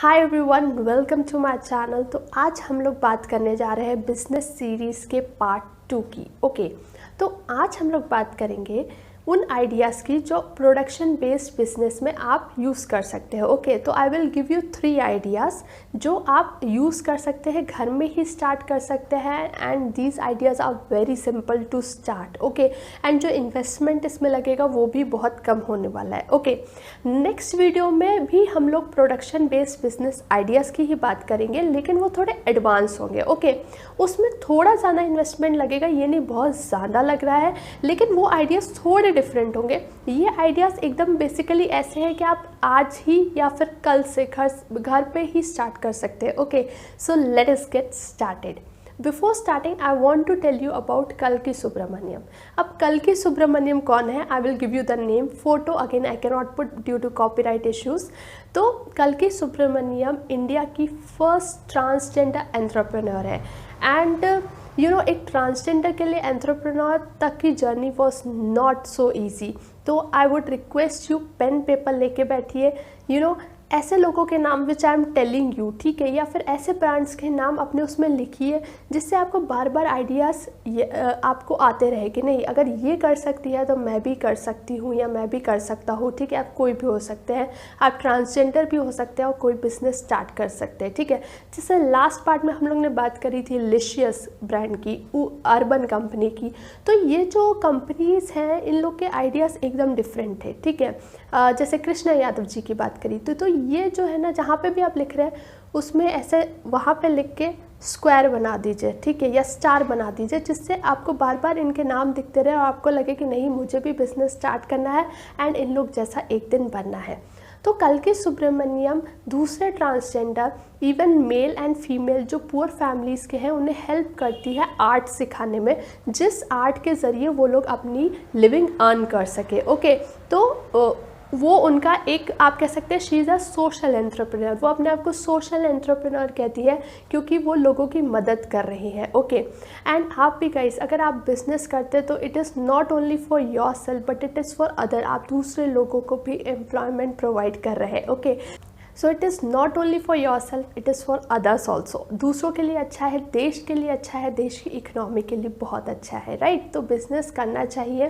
Hi everyone, welcome to my channel. तो आज हम लोग बात करने जा रहे हैं बिजनेस सीरीज़ के पार्ट 2 की। ओके, तो आज हम लोग बात करेंगे उन आइडियाज़ की जो प्रोडक्शन बेस्ड बिजनेस में आप यूज़ कर सकते हो। ओके, तो आई विल गिव यू 3 आइडियाज़ जो आप यूज़ कर सकते हैं, घर में ही स्टार्ट कर सकते हैं। And these ideas are very simple to start. Okay, and जो इन्वेस्टमेंट इसमें लगेगा वो भी बहुत कम होने वाला है। ओके, नेक्स्ट वीडियो में भी हम लोग प्रोडक्शन बेस्ड बिजनेस आइडियाज़ की ही बात करेंगे, लेकिन वो थोड़े एडवांस होंगे। ओके, उसमें थोड़ा ज़्यादा इन्वेस्टमेंट लगेगा, ये नहीं बहुत ज़्यादा लग रहा है, लेकिन वो आइडियाज़ थोड़े डिफरेंट होंगे। ये आइडियाज़ एकदम बेसिकली ऐसे हैं कि आप आज ही या फिर कल से घर पे ही स्टार्ट कर सकते हैं। Okay, so let us get started. Before starting I want to tell you about कल्कि सुब्रमण्यम। अब कल्कि सुब्रमण्यम कौन है? I will give you the name, photo again I can not put due to copyright issues. तो कल्कि सुब्रमण्यम इंडिया की first transgender entrepreneur है। And you know, एक ट्रांसजेंडर के लिए एंटरप्रेन्योर तक की journey was not so easy. तो I would request you, pen paper लेके बैठिए। यू नो, ऐसे लोगों के नाम विच आई एम टेलिंग यू, ठीक है, या फिर ऐसे ब्रांड्स के नाम अपने उसमें लिखिए जिससे आपको बार बार आइडियाज़ आपको आते रहे कि नहीं, अगर ये कर सकती है तो मैं भी कर सकती हूँ या मैं भी कर सकता हूँ। ठीक है, आप कोई भी हो सकते हैं, आप ट्रांसजेंडर भी हो सकते हैं और कोई बिजनेस स्टार्ट कर सकते हैं। ठीक है, जैसे लास्ट पार्ट में हम लोग ने बात करी थी लिशियस ब्रांड की, अर्बन कंपनी की। तो ये जो कंपनीज़ हैं, इन लोग के आइडियाज़ एकदम डिफरेंट है। ठीक है, जैसे कृष्णा यादव जी की बात करी तो ये जो है ना, जहाँ पे भी आप लिख रहे हैं उसमें ऐसे वहाँ पे लिख के स्क्वायर बना दीजिए, ठीक है, या स्टार बना दीजिए, जिससे आपको बार बार इनके नाम दिखते रहे और आपको लगे कि नहीं, मुझे भी बिजनेस स्टार्ट करना है एंड इन लोग जैसा एक दिन बनना है। तो कल्कि सुब्रमण्यम दूसरे transgender, even male and female जो पुअर फैमिलीज़ के हैं, उन्हें हेल्प करती है आर्ट सिखाने में, जिस आर्ट के ज़रिए वो लोग अपनी लिविंग अर्न कर सके। ओके, तो वो उनका एक, आप कह सकते हैं, she is a social entrepreneur. वो अपने आप को सोशल एंटरप्रेन्योर कहती है क्योंकि वो लोगों की मदद कर रही है। ओके, एंड आप भी गाइस, अगर आप बिजनेस करते तो it is not only for your self but it is for other. आप दूसरे लोगों को भी एम्प्लॉयमेंट प्रोवाइड कर रहे हैं। Okay, so it is not only for your self, it is for others also. दूसरों के लिए अच्छा है, देश के लिए अच्छा है, देश की इकोनॉमी के लिए बहुत अच्छा है। राइट, तो बिज़नेस करना चाहिए,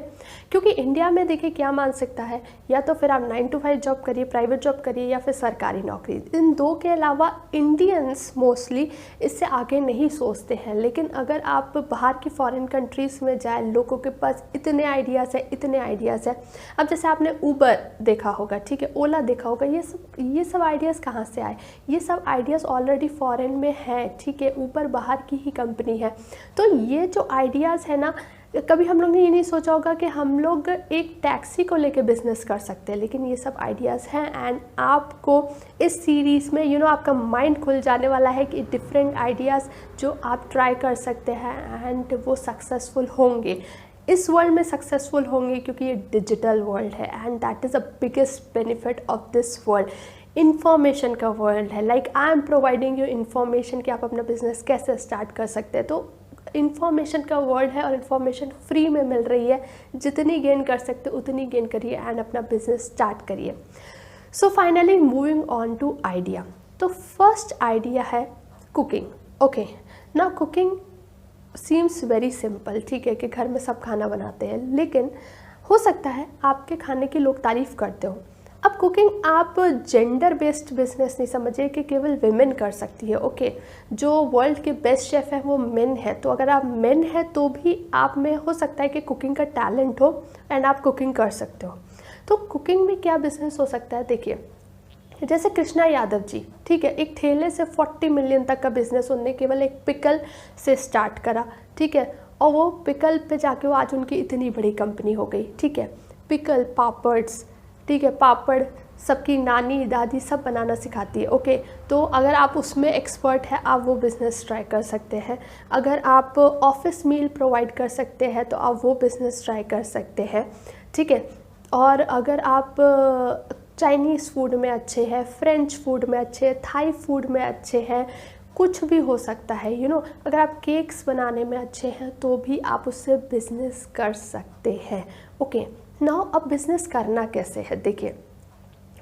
क्योंकि इंडिया में देखिए क्या मानसिकता है, या तो फिर आप 9 to 5 जॉब करिए, प्राइवेट जॉब करिए, या फिर सरकारी नौकरी। इन दो के अलावा इंडियंस मोस्टली इससे आगे नहीं सोचते हैं। लेकिन अगर आप बाहर की फॉरेन कंट्रीज़ में जाए, लोगों के पास इतने आइडियाज़ है, इतने आइडियाज़ है। अब जैसे आपने ऊबर देखा होगा, ठीक है, ओला देखा होगा, ये सब आइडियाज़ कहाँ से आए? ये सब आइडियाज़ ऑलरेडी फॉरेन में हैं। ठीक है, ऊपर बाहर की ही कंपनी है। तो ये जो आइडियाज़ है ना, कभी हम लोग ने ये नहीं सोचा होगा कि हम लोग एक टैक्सी को लेके बिजनेस कर सकते हैं, लेकिन ये सब आइडियाज़ हैं। एंड आपको इस सीरीज़ में यू नो आपका माइंड खुल जाने वाला है कि डिफरेंट आइडियाज़ जो आप ट्राई कर सकते हैं एंड वो सक्सेसफुल होंगे, इस वर्ल्ड में सक्सेसफुल होंगे, क्योंकि ये डिजिटल वर्ल्ड है and that is the biggest benefit of this world. Information का वर्ल्ड है, like I am providing you information कि आप अपना बिजनेस कैसे स्टार्ट कर सकते हैं। तो इन्फॉर्मेशन का वर्ल्ड है और इन्फॉर्मेशन फ्री में मिल रही है। जितनी गेन कर सकते उतनी गेन करिए एंड अपना बिजनेस स्टार्ट करिए। So finally moving on to idea. तो फर्स्ट आइडिया है कुकिंग। ओके, ना कुकिंग सीम्स वेरी सिंपल, ठीक है, कि घर में सब खाना बनाते हैं, लेकिन हो सकता है आपके खाने की लोग तारीफ़ करते हो। अब कुकिंग आप जेंडर बेस्ड बिजनेस नहीं समझिए कि केवल विमेन कर सकती है। ओके, जो वर्ल्ड के बेस्ट शेफ़ हैं वो मेन है। तो अगर आप मेन है तो भी आप में हो सकता है कि कुकिंग का टैलेंट हो एंड आप कुकिंग कर सकते हो। तो कुकिंग में क्या बिजनेस हो सकता है? देखिए, जैसे कृष्णा यादव जी, ठीक है, एक ठेले से 40 मिलियन तक का बिजनेस उनने केवल एक पिकल से स्टार्ट करा। ठीक है, और वो पिकल पे जाके वो आज उनकी इतनी बड़ी कंपनी हो गई। ठीक है, पिकल, पापड्स, ठीक है, पापड़ सबकी नानी दादी सब बनाना सिखाती है। ओके, तो अगर आप उसमें एक्सपर्ट है, आप वो बिज़नेस ट्राई कर सकते हैं। अगर आप ऑफिस मील प्रोवाइड कर सकते हैं तो आप वो बिज़नेस ट्राई कर सकते हैं। ठीक है, और अगर आप चाइनीज़ फूड में अच्छे हैं, फ्रेंच फूड में अच्छे हैं, थाई फूड में अच्छे हैं, कुछ भी हो सकता है। यू नो, अगर आप केक्स बनाने में अच्छे हैं तो भी आप उससे बिज़नेस कर सकते हैं। ओके, नाउ अब बिज़नेस करना कैसे है? देखिए,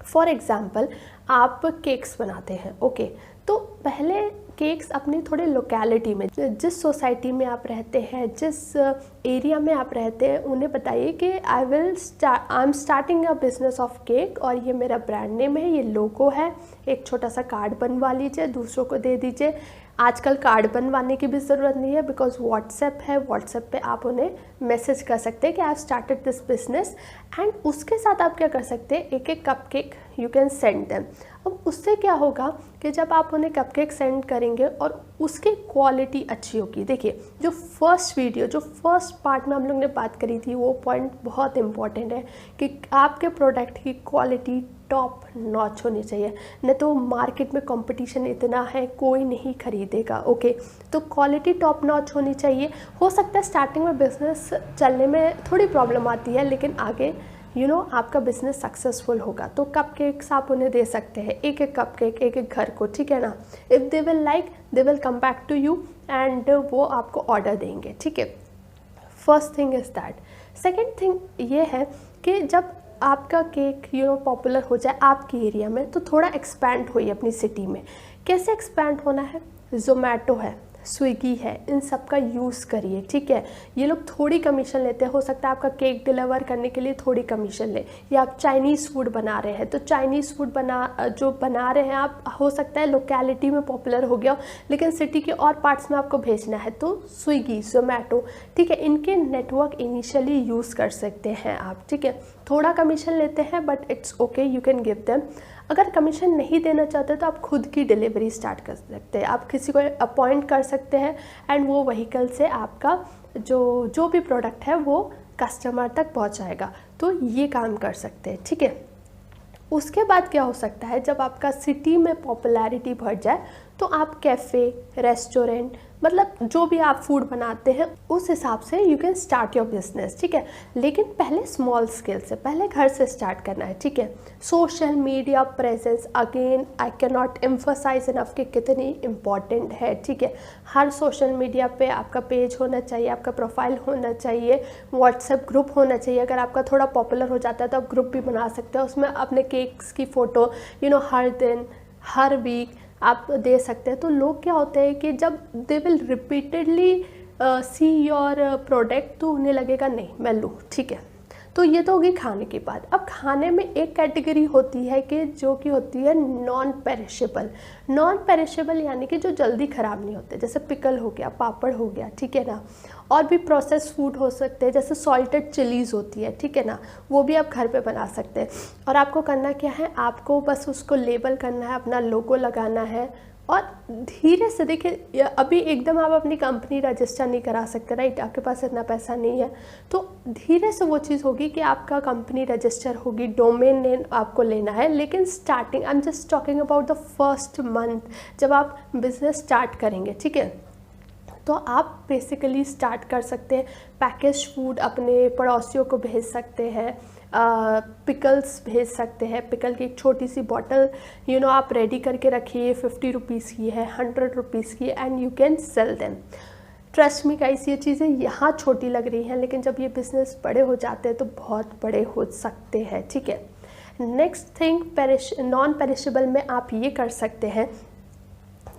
फॉर एग्ज़ाम्पल आप केक्स बनाते हैं, ओके, तो पहले केक्स अपनी थोड़े लोकेलिटी में, जिस सोसाइटी में आप रहते हैं, जिस एरिया में आप रहते हैं, उन्हें बताइए कि I am starting a business of cake और ये मेरा ब्रांड नेम है, ये लोगो है, एक छोटा सा कार्ड बनवा लीजिए, दूसरों को दे दीजिए। आजकल कार्ड बनवाने की भी ज़रूरत नहीं है बिकॉज व्हाट्सएप है, व्हाट्सएप पे आप उन्हें मैसेज कर सकते हैं कि I have started this business, and उसके साथ आप क्या कर सकते हैं, एक एक cup cake you can send them. अब उससे क्या होगा कि जब आप उन्हें कप केक सेंड करेंगे और उसकी क्वालिटी अच्छी होगी, देखिए जो फर्स्ट वीडियो, जो फर्स्ट पार्ट में हम लोग ने बात करी थी, वो पॉइंट बहुत इंपॉर्टेंट है कि आपके प्रोडक्ट की क्वालिटी टॉप नॉच होनी चाहिए, नहीं तो मार्केट में कंपटीशन इतना है, कोई नहीं खरीदेगा, ओके। तो क्वालिटी टॉप नॉच होनी चाहिए। हो सकता है स्टार्टिंग में बिजनेस चलने में थोड़ी प्रॉब्लम आती है, लेकिन आगे आपका बिजनेस सक्सेसफुल होगा। तो कप केक्स आप उन्हें दे सकते हैं, एक एक कप केक एक एक घर को, ठीक है ना। If they will like, they will come back to you and वो आपको ऑर्डर देंगे, ठीक है। First thing is that. Second thing ये है कि जब आपका केक पॉपुलर हो जाए आपकी एरिया में, तो थोड़ा एक्सपैंड होइए अपनी सिटी में। कैसे एक्सपैंड होना है, ज़ोमैटो है, स्विगी है, इन सब का यूज़ करिए, ठीक है। ये लोग थोड़ी कमीशन लेते हैं, हो सकता है आपका केक डिलीवर करने के लिए थोड़ी कमीशन ले, या आप चाइनीज़ फूड बना रहे हैं तो चाइनीज़ फूड जो बना रहे हैं आप, हो सकता है लोकेलिटी में पॉपुलर हो गया हो, लेकिन सिटी के और पार्ट्स में आपको भेजना है तो स्विगी, ज़ोमैटो, ठीक है, इनके नेटवर्क इनिशियली यूज़ कर सकते हैं आप, ठीक है। थोड़ा कमीशन लेते हैं but it's okay, you can give them. अगर कमीशन नहीं देना चाहते तो आप खुद की डिलीवरी स्टार्ट कर सकते हैं, आप किसी को अपॉइंट कर सकते हैं एंड वो व्हीकल से आपका जो भी प्रोडक्ट है वो कस्टमर तक पहुंचाएगा। तो ये काम कर सकते हैं, ठीक है। उसके बाद क्या हो सकता है, जब आपका सिटी में पॉपुलैरिटी बढ़ जाए तो आप कैफ़े, रेस्टोरेंट, मतलब जो भी आप फूड बनाते हैं उस हिसाब से you can start your business, ठीक है। लेकिन पहले स्मॉल स्केल से, पहले घर से स्टार्ट करना है, ठीक है। Social media presence, again I can not emphasize enough कि कितनी इम्पॉर्टेंट है, ठीक है। हर सोशल मीडिया पे आपका पेज होना चाहिए, आपका प्रोफाइल होना चाहिए, व्हाट्सएप ग्रुप होना चाहिए। अगर आपका थोड़ा पॉपुलर हो जाता है तो आप ग्रुप भी बना सकते हो, उसमें अपने केक्स की फ़ोटो हर दिन, हर वीक आप दे सकते हैं। तो लोग क्या होते हैं कि जब they will repeatedly see your product, तो उन्हें लगेगा नहीं मैं लूँ, ठीक है। तो ये तो होगी खाने की बात। अब खाने में एक कैटेगरी होती है कि जो कि होती है नॉन पेरिशेबल। नॉन पेरिशेबल यानी कि जो जल्दी ख़राब नहीं होते, जैसे पिकल हो गया, पापड़ हो गया, ठीक है ना। और भी प्रोसेस फूड हो सकते हैं, जैसे सॉल्टेड चिलीज़ होती है, ठीक है ना, वो भी आप घर पे बना सकते हैं। और आपको करना क्या है, आपको बस उसको लेबल करना है, अपना लोगो लगाना है और धीरे से, देखिए अभी एकदम आप अपनी कंपनी रजिस्टर नहीं करा सकते, राइट, आपके पास इतना पैसा नहीं है। तो धीरे से वो चीज़ होगी कि आपका कंपनी रजिस्टर होगी, डोमेन नेम आपको लेना है। लेकिन starting, I am just talking about the first month, जब आप बिजनेस स्टार्ट करेंगे, ठीक है, तो आप बेसिकली स्टार्ट कर सकते हैं। पैकेज फूड अपने पड़ोसियों को भेज सकते हैं, पिकल्स भेज सकते हैं। पिकल की एक छोटी सी बॉटल आप रेडी करके रखिए, 50 रुपीज़ की है, 100 रुपीज़ की, and you can sell them. Trust me guys, ये चीज़ें यहाँ छोटी लग रही हैं, लेकिन जब ये बिज़नेस बड़े हो जाते हैं तो बहुत बड़े हो सकते हैं, ठीक है। नेक्स्ट थिंग, नॉन पेरिशेबल में आप ये कर सकते हैं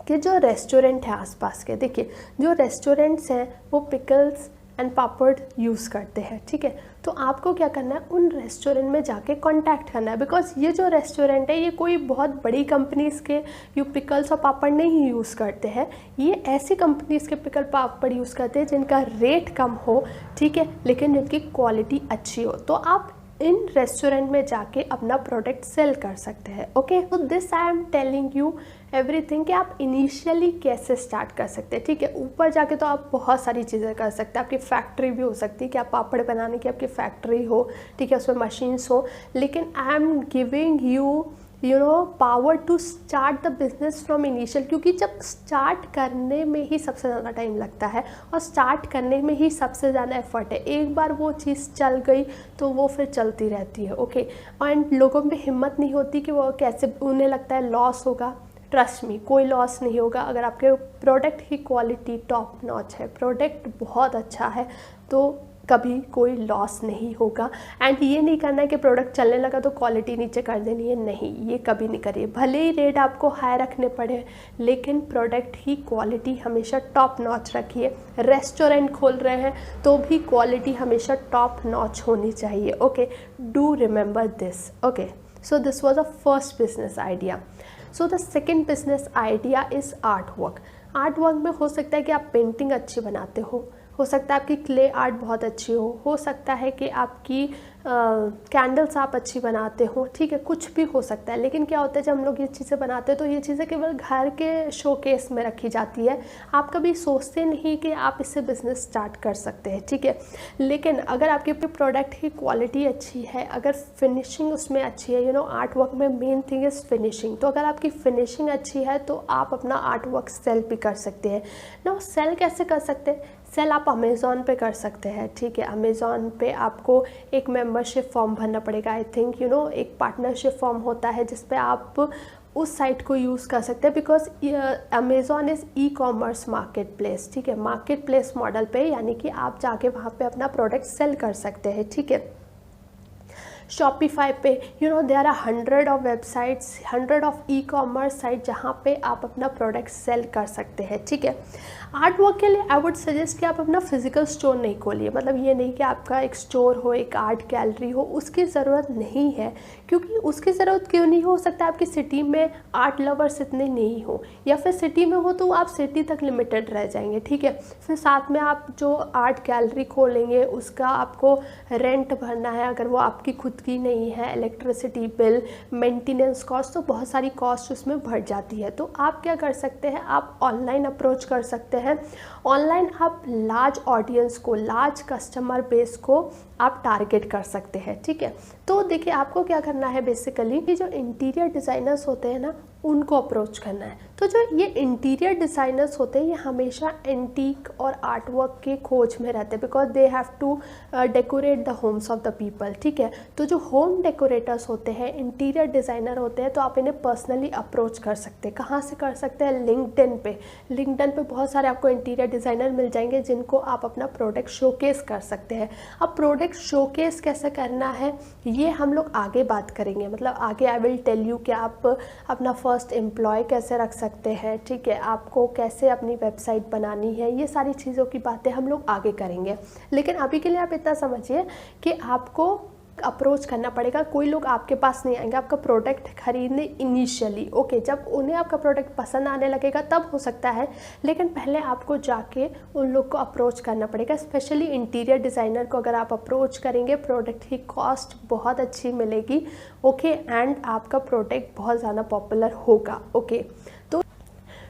कि जो रेस्टोरेंट है आसपास के, देखिए जो रेस्टोरेंट्स हैं वो पिकल्स एंड पापड़ यूज़ करते हैं, ठीक है। तो आपको क्या करना है, उन रेस्टोरेंट में जाके कांटेक्ट करना है, बिकॉज ये जो रेस्टोरेंट है ये कोई बहुत बड़ी कंपनीज़ के पिकल्स और पापड़ नहीं यूज़ करते हैं। ये ऐसी कंपनीज़ के पिकल पापड़ यूज़ करते हैं जिनका रेट कम हो, ठीक है, लेकिन जिनकी क्वालिटी अच्छी हो। तो आप इन रेस्टोरेंट में जाके अपना प्रोडक्ट सेल कर सकते हैं, ओके। तो this I am telling you everything कि आप इनिशियली कैसे स्टार्ट कर सकते हैं, ठीक है। ऊपर जाके तो आप बहुत सारी चीज़ें कर सकते हैं, आपकी फैक्ट्री भी हो सकती है कि आप पापड़ बनाने की आपकी फैक्ट्री हो, ठीक है, उसमें मशीन्स हो। लेकिन I am giving you power to start the business from initial, क्योंकि जब स्टार्ट करने में ही सबसे ज़्यादा टाइम लगता है और स्टार्ट करने में ही सबसे ज़्यादा एफर्ट है। एक बार वो चीज़ चल गई तो वो फिर चलती रहती है, ओके। एंड लोगों में हिम्मत नहीं होती कि वो कैसे, उन्हें लगता है लॉस होगा। ट्रस्ट मी, कोई लॉस नहीं होगा अगर आपके प्रोडक्ट की क्वालिटी टॉप नॉच है, प्रोडक्ट बहुत अच्छा है, तो कभी कोई लॉस नहीं होगा। एंड ये नहीं करना है कि प्रोडक्ट चलने लगा तो क्वालिटी नीचे कर देनी है, नहीं, ये कभी नहीं करिए। भले ही रेट आपको हाई रखने पड़े, लेकिन प्रोडक्ट ही क्वालिटी हमेशा टॉप नॉच रखिए। रेस्टोरेंट खोल रहे हैं तो भी क्वालिटी हमेशा टॉप नॉच होनी चाहिए। Okay, do remember this. Okay, so this was a first business idea. So the second business idea is art work. Art work में हो सकता है कि आप पेंटिंग अच्छी बनाते हो सकता है आपकी क्ले आर्ट बहुत अच्छी हो सकता है कि आपकी कैंडल्स आप अच्छी बनाते हो, ठीक है, कुछ भी हो सकता है। लेकिन क्या होता है जब हम लोग ये चीज़ें बनाते हैं तो ये चीज़ें केवल घर के शोकेस में रखी जाती है, आप कभी सोचते नहीं कि आप इससे बिज़नेस स्टार्ट कर सकते हैं, ठीक है। लेकिन अगर आपके प्रोडक्ट की क्वालिटी अच्छी है, अगर फिनिशिंग उसमें अच्छी है, आर्ट वर्क में मेन थिंग इज़ फिनिशिंग, तो अगर आपकी फिनिशिंग अच्छी है तो आप अपना आर्ट वर्क सेल भी कर सकते हैं ना। सेल कैसे कर सकते हैं? सेल आप अमेज़ॉन पे कर सकते हैं, ठीक है। अमेज़ॉन पे आपको एक मेंबरशिप फॉर्म भरना पड़ेगा, आई थिंक एक पार्टनरशिप फॉर्म होता है जिस पे आप उस साइट को यूज़ कर सकते हैं, because Amazon is e commerce market place, ठीक है, मार्केट प्लेस मॉडल पे, यानी कि आप जाके वहाँ पे अपना प्रोडक्ट सेल कर सकते हैं, ठीक है। शॉपिफाई पे there are 100 of websites, 100 of e commerce site जहाँ पे आप अपना प्रोडक्ट सेल कर सकते हैं, ठीक है। आर्ट वर्क के लिए आई वुड सजेस्ट कि आप अपना फिजिकल स्टोर नहीं खोलिए, मतलब ये नहीं कि आपका एक स्टोर हो, एक आर्ट गैलरी हो, उसकी ज़रूरत नहीं है। क्योंकि उसकी ज़रूरत क्यों नहीं हो सकता? आपकी सिटी में आर्ट लवर्स इतने नहीं हो, या फिर सिटी में हो तो आप सिटी तक लिमिटेड रह जाएंगे, ठीक है। फिर साथ में आप जो आर्ट गैलरी खोलेंगे उसका आपको रेंट भरना है, अगर वो आपकी खुद की नहीं है, इलेक्ट्रिसिटी बिल, मेंटेनेंस कॉस्ट, तो बहुत सारी कॉस्ट उसमें बढ़ जाती है। तो आप क्या कर सकते हैं, आप ऑनलाइन अप्रोच कर सकते हैं। ऑनलाइन आप लार्ज ऑडियंस को, लार्ज कस्टमर बेस को आप टारगेट कर सकते हैं, ठीक है। तो देखिए आपको क्या करना है, बेसिकली ये जो इंटीरियर डिज़ाइनर्स होते हैं ना, उनको अप्रोच करना है। तो जो ये इंटीरियर डिज़ाइनर्स होते हैं ये हमेशा एंटीक और आर्ट वर्क के खोज में रहते हैं, because they have to decorate the homes of the people, ठीक है। तो जो होम डेकोरेटर्स होते हैं, इंटीरियर डिज़ाइनर होते हैं, तो आप इन्हें पर्सनली अप्रोच कर सकते हैं। कहाँ से कर सकते हैं? लिंक्डइन पे। लिंक्डइन पे बहुत सारे आपको इंटीरियर डिज़ाइनर मिल जाएंगे जिनको आप अपना प्रोडक्ट शोकेस कर सकते हैं। अब प्रोडक्ट शोकेस कैसे करना है ये हम लोग आगे बात करेंगे, मतलब आगे आई विल टेल यू कि आप अपना फर्स्ट एम्प्लॉय कैसे रख सकते हैं, ठीक है, आपको कैसे अपनी वेबसाइट बनानी है, ये सारी चीज़ों की बातें हम लोग आगे करेंगे। लेकिन अभी के लिए आप इतना समझिए कि आपको अप्रोच करना पड़ेगा। कोई लोग आपके पास नहीं आएंगे आपका प्रोडक्ट खरीदने इनिशियली, ओके। जब उन्हें आपका प्रोडक्ट पसंद आने लगेगा तब हो सकता है, लेकिन पहले आपको जाके उन लोग को अप्रोच करना पड़ेगा। स्पेशली इंटीरियर डिज़ाइनर को अगर आप अप्रोच करेंगे, प्रोडक्ट की कॉस्ट बहुत अच्छी मिलेगी, ओके, एंड आपका प्रोडक्ट बहुत ज़्यादा पॉपुलर होगा, ओके। तो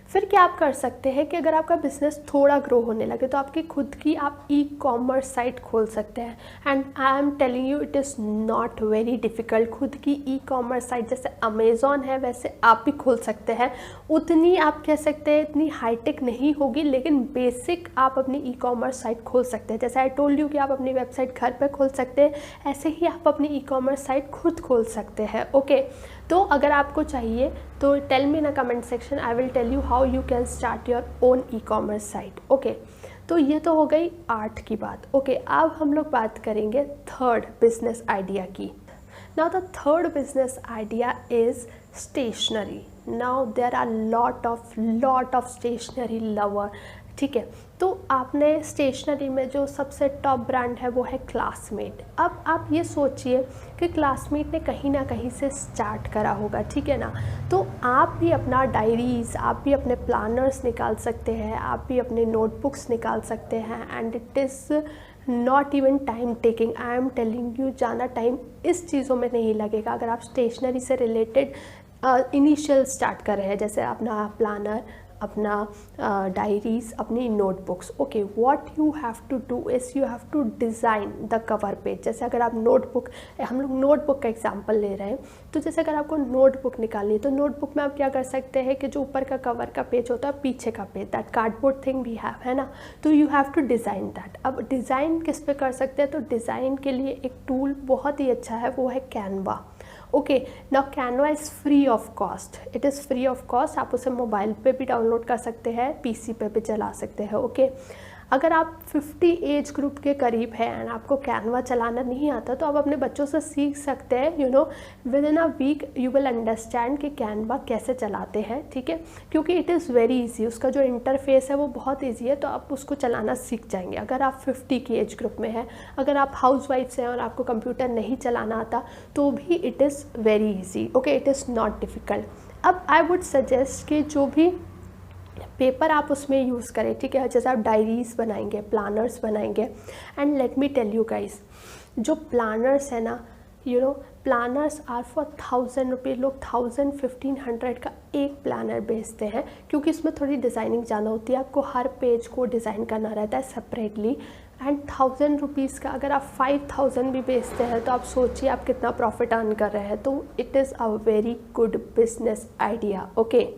फिर क्या आप कर सकते हैं कि अगर आपका बिज़नेस थोड़ा ग्रो होने लगे तो आपकी खुद की आप ई कॉमर्स साइट खोल सकते हैं। And I am telling you it is not very difficult. खुद की ई कॉमर्स साइट जैसे अमेज़ॉन है वैसे आप भी खोल सकते हैं। उतनी आप कह सकते हैं इतनी हाईटेक नहीं होगी, लेकिन बेसिक आप अपनी ई कॉमर्स साइट खोल सकते हैं। जैसे आई टोल्ड यू कि आप अपनी वेबसाइट घर पर खोल सकते हैं, ऐसे ही आप अपनी ई कॉमर्स साइट खुद खोल सकते हैं, ओके। तो अगर आपको चाहिए तो tell me in a comment section, I will tell you how you can start your own e commerce site, okay. तो ये तो हो गई आर्ट की बात, ओके। अब हम लोग बात करेंगे थर्ड बिजनेस आइडिया की। Now the third business idea is stationery. Now there are lot of stationery lover, ठीक है। तो आपने स्टेशनरी में जो सबसे टॉप ब्रांड है वो है क्लासमेट। अब आप ये सोचिए कि क्लासमेट ने कहीं ना कहीं से स्टार्ट करा होगा, ठीक है ना। तो आप भी अपना डायरीज़, आप भी अपने प्लानर्स निकाल सकते हैं, आप भी अपने नोटबुक्स निकाल सकते हैं, and it is not even time taking. I am telling you, ज़्यादा टाइम इस चीज़ों में नहीं लगेगा अगर आप स्टेशनरी से रिलेटेड इनिशियल स्टार्ट कर रहे हैं, जैसे अपना प्लानर, अपना डायरीज़, अपनी notebooks, okay. What you have to do is you have to design the cover page. जैसे अगर आप नोटबुक, हम लोग नोटबुक का एग्जांपल ले रहे हैं, तो जैसे अगर आपको नोटबुक निकालनी है तो नोटबुक में आप क्या कर सकते हैं कि जो ऊपर का कवर का पेज होता है, पीछे का page, that cardboard thing we have, है ना। तो you have to design that. अब डिज़ाइन किस पे कर सकते हैं? तो डिज़ाइन के लिए एक टूल बहुत ही अच्छा है, वो है Canva, okay. Now Canva is free of cost, it is free of cost. आप उसे मोबाइल पे भी डाउनलोड कर सकते हैं, पीसी पे भी चला सकते हैं, ओके। अगर आप 50 एज ग्रुप के करीब हैं एंड आपको कैनवा चलाना नहीं आता तो आप अपने बच्चों से सीख सकते हैं, with in a week you will understand कि कैनवा कैसे चलाते हैं, ठीक है, क्योंकि इट इज़ वेरी इजी, उसका जो इंटरफेस है वो बहुत ईजी है, तो आप उसको चलाना सीख जाएंगे अगर आप 50 की एज ग्रुप में हैं। अगर आप हाउस वाइफ्स हैं और आपको कंप्यूटर नहीं चलाना आता तो भी it is very easy, okay, it is not difficult. अब आई वुड सजेस्ट कि जो भी पेपर आप उसमें यूज़ करें, ठीक है, जैसे आप डायरीज़ बनाएंगे, प्लानर्स बनाएंगे, and let me tell you guys, जो प्लानर्स है ना, प्लानर्स आर फॉर 1000 रुपये, लोग 1000-1500 का एक प्लानर बेचते हैं, क्योंकि इसमें थोड़ी डिज़ाइनिंग ज़्यादा होती है, आपको हर पेज को डिज़ाइन करना रहता है सेपरेटली। एंड 1000 रुपीज़ का अगर आप 5000 भी बेचते हैं तो आप सोचिए आप कितना प्रॉफिट अर्न कर रहे हैं, तो it is a very good business idea, okay.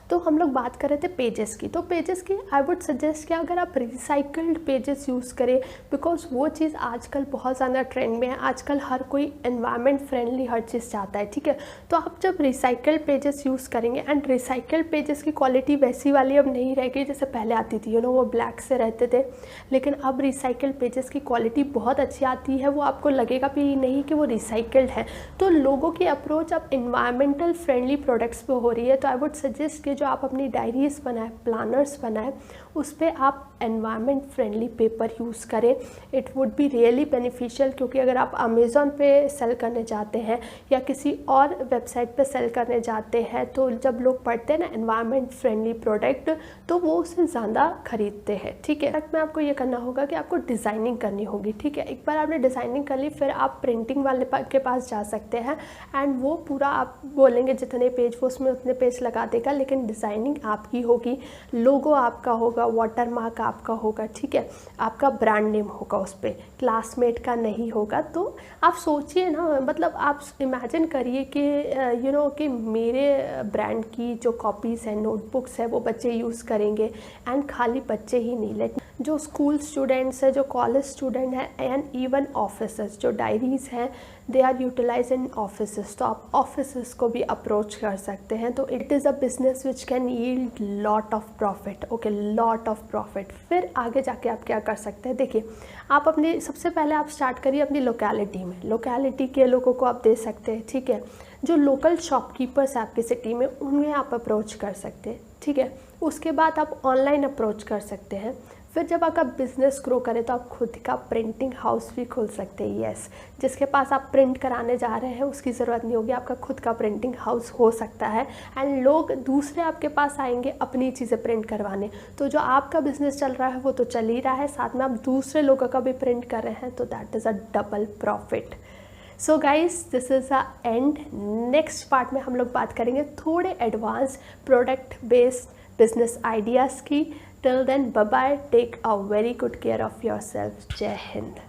तो हम लोग बात कर रहे थे पेजेस की, तो पेजेस की आई वुड सजेस्ट कि अगर आप रिसाइकल्ड पेजेस यूज़ करें, बिकॉज वो चीज़ आजकल बहुत ज़्यादा ट्रेंड में है, आजकल हर कोई एनवायरनमेंट फ्रेंडली हर चीज़ चाहता है, ठीक है। तो आप जब रिसाइकल्ड पेजेस यूज़ करेंगे, एंड रिसाइकल्ड पेजेस की क्वालिटी वैसी वाली अब नहीं रह गई जैसे पहले आती थी, वो ब्लैक से रहते थे, लेकिन अब रिसाइकल्ड पेजेस की क्वालिटी बहुत अच्छी आती है, वो आपको लगेगा भी नहीं कि वो रिसाइकल्ड है। तो लोगों की अप्रोच अब इन्वायरमेंटल फ्रेंडली प्रोडक्ट्स पे हो रही है, तो आई वुड सजेस्ट कि जो आप अपनी डायरीज़ बनाए, प्लानर्स बनाए, उस पर आप एनवायरनमेंट फ्रेंडली पेपर यूज़ करें, it would be really beneficial. क्योंकि अगर आप अमेज़ॉन पे सेल करने जाते हैं या किसी और वेबसाइट पे सेल करने जाते हैं, तो जब लोग पढ़ते हैं ना एनवायरनमेंट फ्रेंडली प्रोडक्ट, तो वो उसे ज़्यादा खरीदते हैं, ठीक है। में आपको ये करना होगा कि आपको डिज़ाइनिंग करनी होगी, ठीक है। एक बार आपने डिज़ाइनिंग कर ली, फिर आप प्रिंटिंग वाले के पास जा सकते हैं, एंड वो पूरा आप बोलेंगे जितने पेज वो उसमें उतने पेज लगा देगा, लेकिन डिज़ाइनिंग आपकी होगी, लोगो आपका होगा, वाटर मार्क आपका होगा, ठीक है, आपका ब्रांड नेम होगा उस पर, क्लासमेट का नहीं होगा। तो आप सोचिए ना, मतलब आप इमेजिन करिए कि कि मेरे ब्रांड की जो कॉपीज़ हैं, नोटबुक्स है, वो बच्चे यूज़ करेंगे, एंड खाली बच्चे ही नहीं, लेकिन जो स्कूल स्टूडेंट्स हैं, जो कॉलेज स्टूडेंट हैं, एंड इवन ऑफिसर्स, जो डायरीज़ हैं they are utilize in offices, तो आप ऑफिसेस को भी अप्रोच कर सकते हैं। तो it is a business which can yield lot of profit, okay, lot of profit. फिर आगे जाके आप क्या कर सकते हैं, देखिए, आप अपने सबसे पहले आप स्टार्ट करिए अपनी लोकेलिटी में, लोकेलिटी के लोगों को आप दे सकते हैं, ठीक है। जो लोकल शॉपकीपर्स हैं आपकी सिटी में, उन्हें आप अप्रोच कर सकते हैं, ठीक है। उसके बाद आप ऑनलाइन अप्रोच कर सकते हैं। फिर जब आपका बिज़नेस ग्रो करे तो आप खुद का प्रिंटिंग हाउस भी खोल सकते हैं, यस। जिसके पास आप प्रिंट कराने जा रहे हैं उसकी ज़रूरत नहीं होगी, आपका खुद का प्रिंटिंग हाउस हो सकता है, एंड लोग दूसरे आपके पास आएंगे अपनी चीज़ें प्रिंट करवाने। तो जो आपका बिज़नेस चल रहा है वो तो चल ही रहा है, साथ में आप दूसरे लोगों का भी प्रिंट कर रहे हैं, तो that is a double profit. So guys, this is a and. Next part में हम लोग बात करेंगे थोड़े advance product based business ideas की। Till then, bye bye. Take a very good care of yourself. Jai Hind.